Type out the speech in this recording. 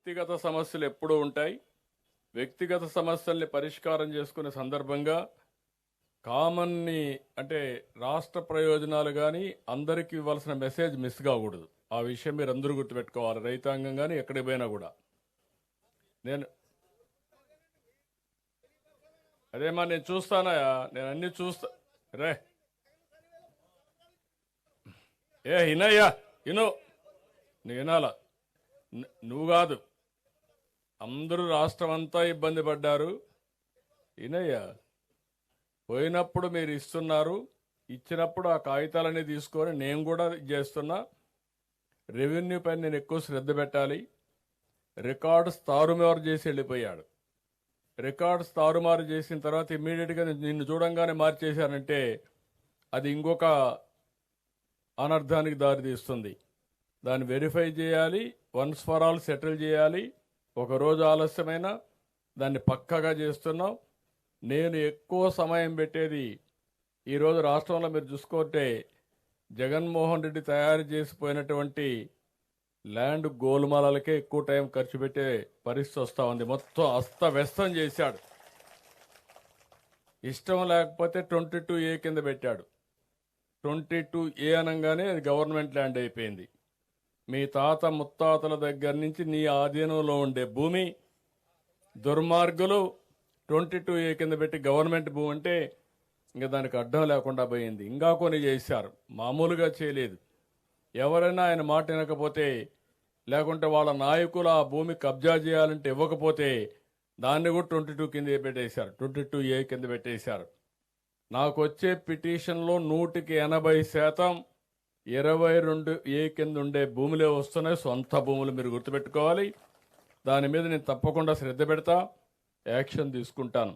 వ్యక్తిగత సమస్యలు ఎప్పుడూ ఉంటాయి. వ్యక్తిగత సమస్యల్ని పరిష్కారం చేసుకునే సందర్భంగా కామన్ని అంటే రాష్ట్ర ప్రయోజనాలు కానీ అందరికీ ఇవ్వాల్సిన మెసేజ్ మిస్ కాకూడదు. ఆ విషయం మీరు అందరూ గుర్తుపెట్టుకోవాలి. రైతాంగం కానీ ఎక్కడికి పోయినా కూడా నేను అదేమా నేను చూస్తానయా, నేను అన్ని చూస్తా. రే హినయ్యా ఇను, నువ్వు వినాలా? నువ్వు కాదు, అందరూ రాష్ట్రం అంతా ఇబ్బంది పడ్డారు. ఇనయ్యా, పోయినప్పుడు మీరు ఇస్తున్నారు, ఇచ్చినప్పుడు ఆ కాగితాలన్నీ తీసుకొని నేను కూడా చేస్తున్నా. రెవెన్యూ పైన నేను ఎక్కువ శ్రద్ధ పెట్టాలి. రికార్డ్స్ తారుమారు చేసి వెళ్ళిపోయాడు. రికార్డ్స్ తారుమారు చేసిన తర్వాత ఇమ్మీడియట్గా నిన్ను చూడంగానే మార్చేశానంటే అది ఇంకొక అనర్థానికి దారితీస్తుంది. దాన్ని వెరిఫై చేయాలి, వన్స్ ఫర్ ఆల్ సెటిల్ చేయాలి. ఒకరోజు ఆలస్యమైన దాన్ని పక్కగా చేస్తున్నాం. నేను ఎక్కువ సమయం పెట్టేది ఈరోజు రాష్ట్రంలో మీరు చూసుకుంటే జగన్మోహన్ రెడ్డి తయారు చేసిపోయినటువంటి ల్యాండ్ గోల్మాలకే ఎక్కువ టైం ఖర్చు పెట్టే పరిస్థితి వస్తూ ఉంది. మొత్తం అస్తవ్యస్తం చేశాడు. ఇష్టం లేకపోతే 22A కింద పెట్టాడు. 22A అనగానే అది గవర్నమెంట్ ల్యాండ్ అయిపోయింది. మీ తాత ముత్తాతల దగ్గర నుంచి నీ ఆధీనంలో ఉండే భూమి దుర్మార్గులు 22A కింద పెట్టి గవర్నమెంట్ భూమి అంటే ఇంకా దానికి అడ్డం లేకుండా పోయింది. ఇంకా కొన్ని చేశారు, మామూలుగా చేయలేదు. ఎవరైనా ఆయన మాట వినకపోతే, లేకుంటే వాళ్ళ నాయకులు ఆ భూమి కబ్జా చేయాలంటే ఇవ్వకపోతే దాన్ని కూడా 22 కింద పెట్టేశారు, 22A కింద పెట్టేశారు. నాకు వచ్చే పిటిషన్లో 100% 22A కింద ఉండే భూములే వస్తున్నాయి, సొంత భూములు. మీరు గుర్తుపెట్టుకోవాలి. దాని మీద నేను తప్పకుండా శ్రద్ధ పెడతా, యాక్షన్ తీసుకుంటాను.